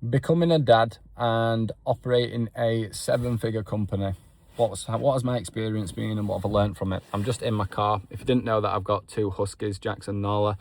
Becoming a dad and operating a 7-figure company. What has my experience been and what have I learned from it? I'm just in my car. If you didn't know that I've got 2 huskies, Jax and Nala.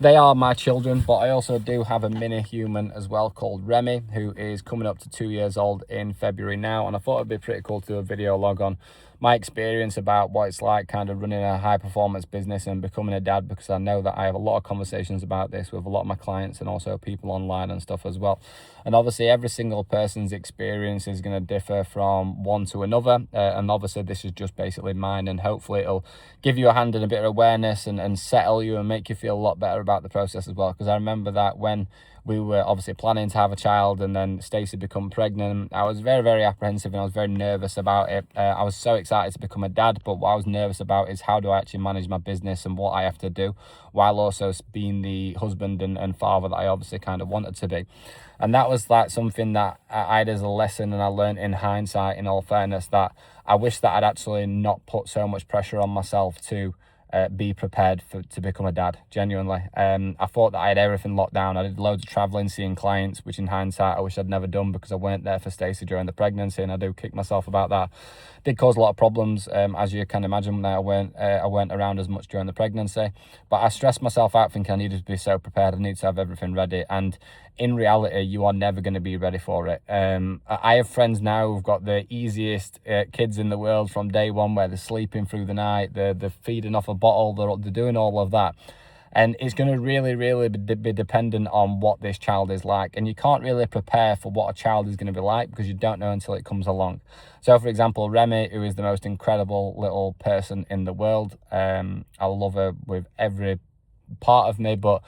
They are my children, but I also do have a mini human as well called Remy, who is coming up to 2 years old in February now. And I thought it'd be pretty cool to do a video log on my experience about what it's like kind of running a high performance business and becoming a dad, because I know that I have a lot of conversations about this with a lot of my clients and also people online and stuff as well. And obviously every single person's experience is going to differ from one to another, and obviously this is just basically mine, and hopefully it'll give you a hand and a bit of awareness and settle you and make you feel a lot better about the process as well. Because I remember that when we were obviously planning to have a child and then Stacey become pregnant, I was very, very apprehensive and I was very nervous about it. I was so excited to become a dad, but what I was nervous about is how do I actually manage my business and what I have to do while also being the husband and father that I obviously kind of wanted to be. And that was like something that I had as a lesson, and I learned in hindsight, in all fairness, that I wish that I'd actually not put so much pressure on myself to be prepared to become a dad, genuinely. I thought that I had everything locked down. I did loads of traveling, seeing clients, which in hindsight I wish I'd never done because I weren't there for Stacey during the pregnancy, and I do kick myself about that. Did cause a lot of problems, as you can imagine, that I weren't around as much during the pregnancy. But I stressed myself out thinking I needed to be so prepared, I need to have everything ready, and in reality you are never going to be ready for it. I have friends now who've got the easiest kids in the world from day one, where they're sleeping through the night, they're feeding off a bottle, they're doing all of that. And it's going to really be dependent on what this child is like. And you can't really prepare for what a child is going to be like because you don't know until it comes along. So, for example, Remy, who is the most incredible little person in the world, I love her with every part of me, but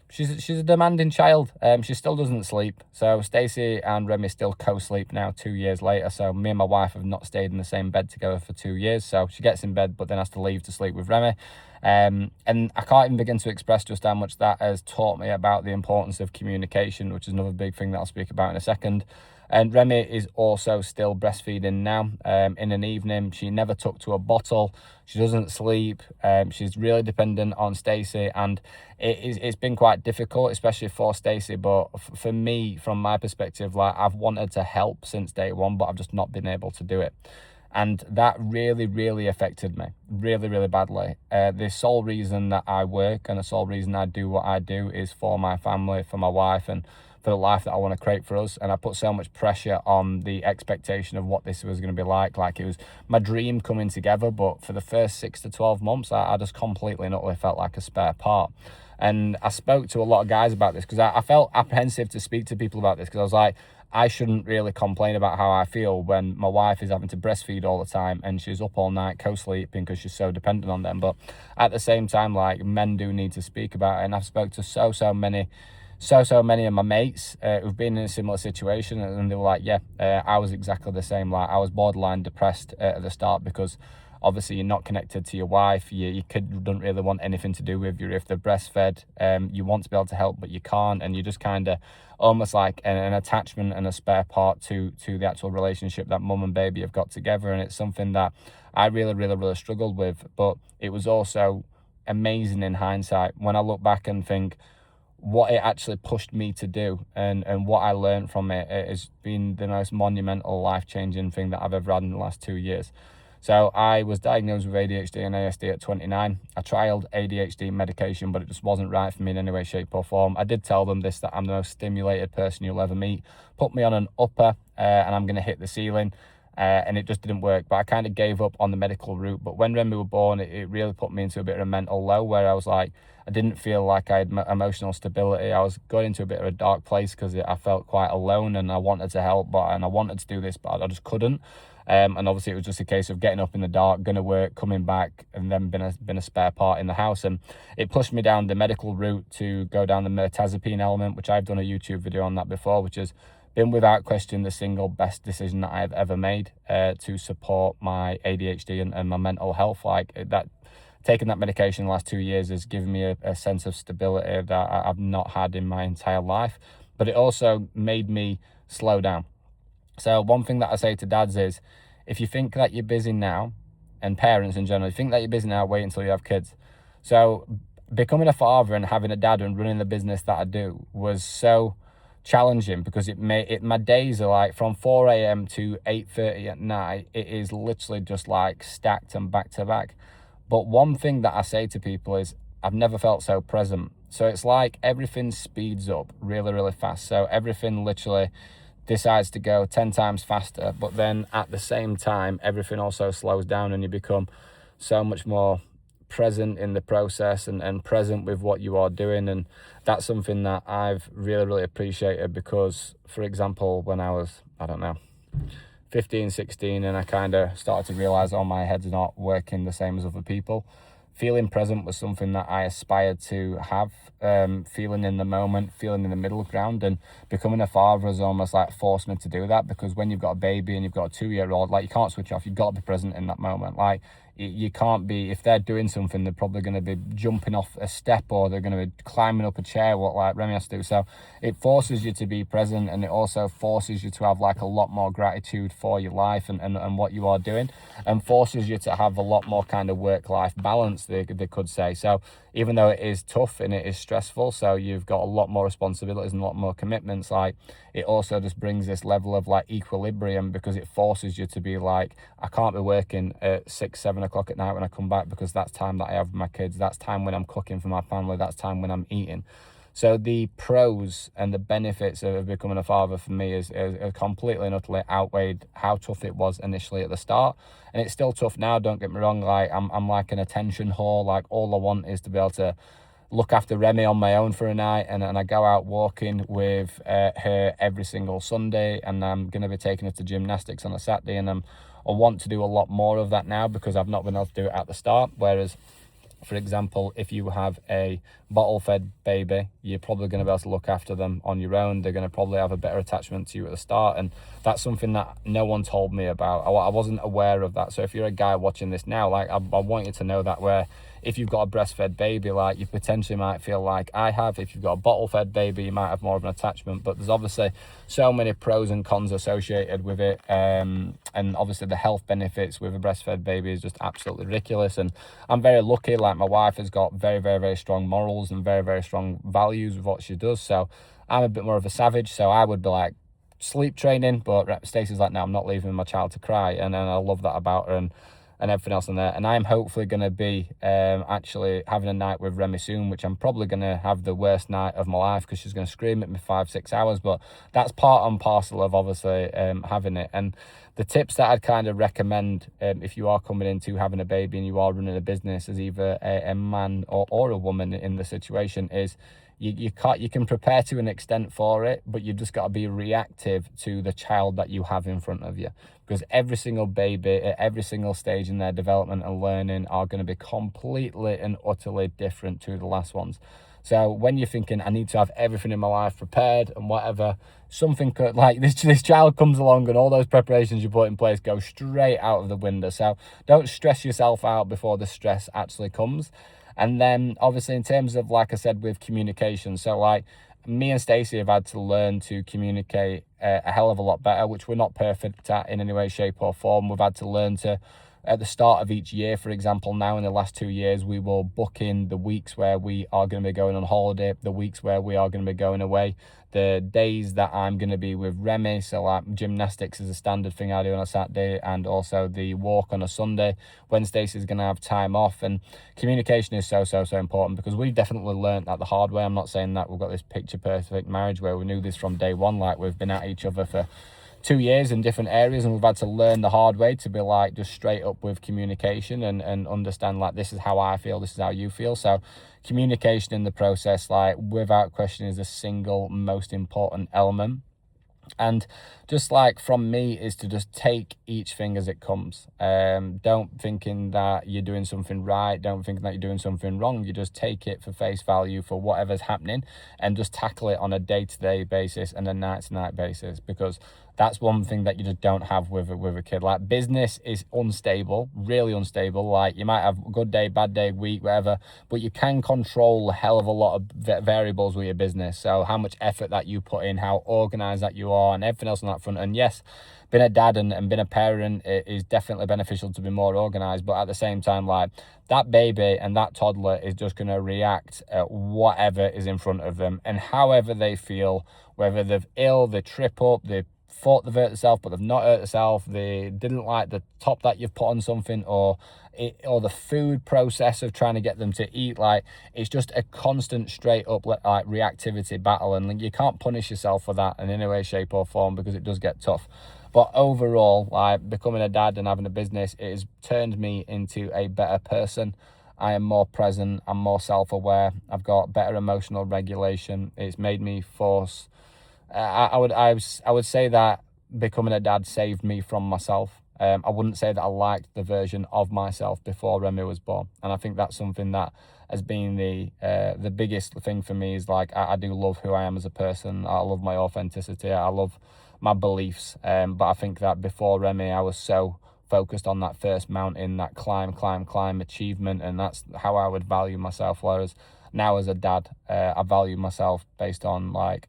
she's a demanding child. She still doesn't sleep. So Stacey and Remy still co-sleep now 2 years later. So me and my wife have not stayed in the same bed together for 2 years. So she gets in bed, but then has to leave to sleep with Remy. And I can't even begin to express just how much that has taught me about the importance of communication, which is another big thing that I'll speak about in a second. And Remy is also still breastfeeding now. In an evening, she never took to a bottle. She doesn't sleep. She's really dependent on Stacey, and it's been quite difficult, especially for Stacey. But for me, from my perspective, like, I've wanted to help since day one, but I've just not been able to do it. And that really affected me, really badly. The sole reason that I work and the sole reason I do what I do is for my family, for my wife, and for the life that I want to create for us. And I put so much pressure on the expectation of what this was going to be like it was my dream coming together. But for the first 6 to 12 months, I just completely and utterly felt like a spare part. And I spoke to a lot of guys about this because I felt apprehensive to speak to people about this, because I was like, I shouldn't really complain about how I feel when my wife is having to breastfeed all the time and she's up all night co-sleeping because she's so dependent on them. But at the same time, like, men do need to speak about it. And I've spoke to so many of my mates who've been in a similar situation, and they were like, yeah, I was exactly the same. Like, I was borderline depressed at the start because obviously you're not connected to your wife. Your kid doesn't really want anything to do with you if they're breastfed. You want to be able to help, but you can't, and you just kind of almost like an attachment and a spare part to the actual relationship that mum and baby have got together. And it's something that I really struggled with. But it was also amazing in hindsight when I look back and think what it actually pushed me to do, and what I learned from it. It has been the most monumental, life-changing thing that I've ever had in the last 2 years. So I was diagnosed with ADHD and ASD at 29. I trialed ADHD medication, but it just wasn't right for me in any way, shape or form. I did tell them this, that I'm the most stimulated person you'll ever meet. Put me on an upper and I'm going to hit the ceiling. And it just didn't work. But I kind of gave up on the medical route. But when Remy was born, it really put me into a bit of a mental low, where I was like, I didn't feel like I had emotional stability. I was going into a bit of a dark place because I felt quite alone, and I wanted to help, and I wanted to do this, but I just couldn't. And obviously it was just a case of getting up in the dark, going to work, coming back, and then been a spare part in the house. And it pushed me down the medical route to go down the mirtazapine element, which I've done a YouTube video on that before, which has been without question the single best decision that I've ever made to support my ADHD and my mental health. Like, that, taking that medication the last 2 years has given me a sense of stability that I've not had in my entire life. But it also made me slow down. So one thing that I say to dads is, if you think that you're busy now, and parents in general, if you think that you're busy now, wait until you have kids. So becoming a father and having a dad and running the business that I do was so challenging, because my days are like from 4 a.m. to 8:30 at night. It is literally just like stacked and back to back. But one thing that I say to people is I've never felt so present. So it's like everything speeds up really, really fast. So everything literally decides to go 10 times faster, but then at the same time, everything also slows down, and you become so much more present in the process and present with what you are doing. And that's something that I've really, really appreciated, because, for example, when I was, I don't know, 15, 16, and I kind of started to realize, oh, my head's not working the same as other people. Feeling present was something that I aspired to have, feeling in the moment, feeling in the middle ground, and becoming a father has almost like forced me to do that, because when you've got a baby and you've got a 2-year-old, like, you can't switch off. You've got to be present in that moment. Like, you can't be, if they're doing something, they're probably going to be jumping off a step, or they're going to be climbing up a chair, what like Remy has to do. So it forces you to be present, and it also forces you to have like a lot more gratitude for your life and what you are doing, and forces you to have a lot more kind of work-life balance, they could say. So even though it is tough and it is stressful, so you've got a lot more responsibilities and a lot more commitments, like, it also just brings this level of like equilibrium, because it forces you to be like, I can't be working at 6-7 o'clock at night when I come back, because that's time that I have with my kids, that's time when I'm cooking for my family, that's time when I'm eating. So the pros and the benefits of becoming a father for me is completely and utterly outweighed how tough it was initially at the start. And it's still tough now, don't get me wrong. Like, I'm like an attention whore. Like, all I want is to be able to look after Remy on my own for a night, and I go out walking with her every single Sunday, and I'm going to be taking her to gymnastics on a Saturday, and I want to do a lot more of that now, because I've not been able to do it at the start. Whereas, for example, if you have a bottle-fed baby, you're probably going to be able to look after them on your own. They're going to probably have a better attachment to you at the start, and that's something that no one told me about. I wasn't aware of that. So if you're a guy watching this now, like, I want you to know that, where if you've got a breastfed baby, like, you potentially might feel like I have. If you've got a bottle-fed baby, you might have more of an attachment. But there's obviously so many pros and cons associated with it, and obviously the health benefits with a breastfed baby is just absolutely ridiculous. And I'm very lucky. Like, my wife has got very, very, very strong morals and very, very strong values with what she does. So I'm a bit more of a savage. So I would be like, sleep training, but Stacey's like, no, I'm not leaving my child to cry, and I love that about her, and everything else in there. And I'm hopefully going to be actually having a night with Remy soon, which I'm probably going to have the worst night of my life, because she's going to scream at me 5-6 hours, but that's part and parcel of obviously having it. And the tips that I'd kind of recommend if you are coming into having a baby and you are running a business as either a man or a woman in the situation is, you can prepare to an extent for it, but you've just got to be reactive to the child that you have in front of you, because every single baby at every single stage in their development and learning are going to be completely and utterly different to the last ones. So when you're thinking, I need to have everything in my life prepared and whatever, something could, like, this child comes along and all those preparations you put in place go straight out of the window. So don't stress yourself out before the stress actually comes. And then obviously in terms of, like I said, with communication, so like, me and Stacey have had to learn to communicate a hell of a lot better, which we're not perfect at in any way, shape or form. We've had to learn to, at the start of each year, for example, now in the last 2 years, we will book in the weeks where we are going to be going on holiday, the weeks where we are going to be going away, the days that I'm going to be with Remy. So like, gymnastics is a standard thing I do on a Saturday, and also the walk on a Sunday when Stacey's going to have time off. And communication is so important, because we've definitely learned that the hard way. I'm not saying that we've got this picture perfect marriage where we knew this from day one. Like, we've been at each other for 2 years in different areas, and we've had to learn the hard way to be like, just straight up with communication and understand, like, this is how I feel, this is how you feel. So communication in the process, like, without question, is the single most important element. And just like from me is to just take each thing as it comes. Don't thinking that you're doing something right, don't think that you're doing something wrong. You just take it for face value for whatever's happening, and just tackle it on a day-to-day basis and a night-to-night basis, because that's one thing that you just don't have with a kid. Like, business is unstable, really unstable. Like, you might have a good day, bad day, week, whatever, but you can control a hell of a lot of variables with your business. So how much effort that you put in, how organized that you for, and everything else on that front. And yes, being a dad and being a parent, it is definitely beneficial to be more organized, but at the same time, like, that baby and that toddler is just going to react at whatever is in front of them, and however they feel, whether they're ill, they trip up, they thought they've hurt themselves but they've not hurt themselves, they didn't like the top that you've put on something, or the food process of trying to get them to eat. Like, it's just a constant straight up like reactivity battle, and like, you can't punish yourself for that in any way, shape or form, because it does get tough. But overall, like, becoming a dad and having a business, it has turned me into a better person. I am more present, I'm more self-aware, I've got better emotional regulation. It's made me force I would say that becoming a dad saved me from myself. I wouldn't say that I liked the version of myself before Remy was born, and I think that's something that has been the biggest thing for me. Is like, I do love who I am as a person. I love my authenticity. I love my beliefs. But I think that before Remy, I was so focused on that first mountain, that climb achievement, and that's how I would value myself. Whereas now as a dad, I value myself based on like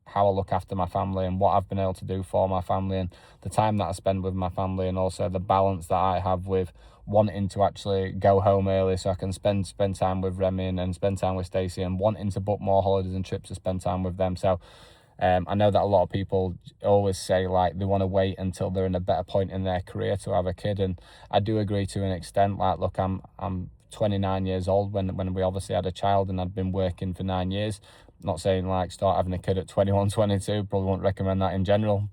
how I look after my family and what I've been able to do for my family, and the time that I spend with my family, and also the balance that I have with wanting to actually go home early so I can spend time with Remy and spend time with Stacey, and wanting to book more holidays and trips to spend time with them. So I know that a lot of people always say like they want to wait until they're in a better point in their career to have a kid, and I do agree to an extent. Like, look, I'm 29 years old when we obviously had a child, and I'd been working for 9 years. Not saying like start having a kid at 21, 22, probably won't recommend that in general.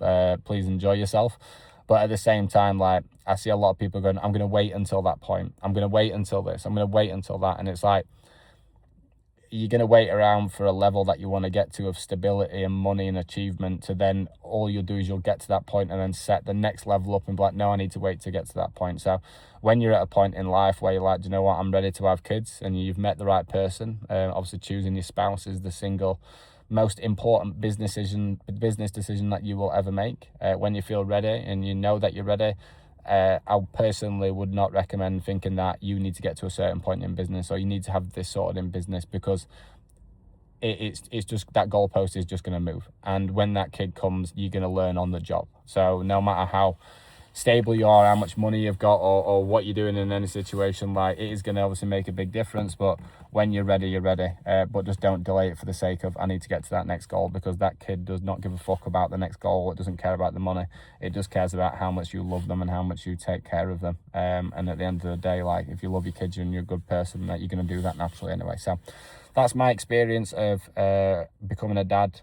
Please enjoy yourself. But at the same time, like, I see a lot of people going, I'm going to wait until that point. I'm going to wait until this. I'm going to wait until that. And it's like, you're going to wait around for a level that you want to get to of stability and money and achievement, to then all you'll do is you'll get to that point and then set the next level up and be like, no, I need to wait to get to that point. So when you're at a point in life where you're like, do you know what, I'm ready to have kids, and you've met the right person, obviously choosing your spouse is the single most important business decision that you will ever make. When you feel ready and you know that you're ready, I personally would not recommend thinking that you need to get to a certain point in business, or you need to have this sorted in business, because it's just that goalpost is just going to move, and when that kid comes, you're going to learn on the job. So no matter how stable you are, how much money you've got, or what you're doing in any situation, like, it is going to obviously make a big difference. But when you're ready, you're ready. But just don't delay it for the sake of, I need to get to that next goal, because that kid does not give a fuck about the next goal. It doesn't care about the money. It just cares about how much you love them and how much you take care of them. And at the end of the day, like, if you love your kids and you're a good person, that you're going to do that naturally anyway. So that's my experience of becoming a dad.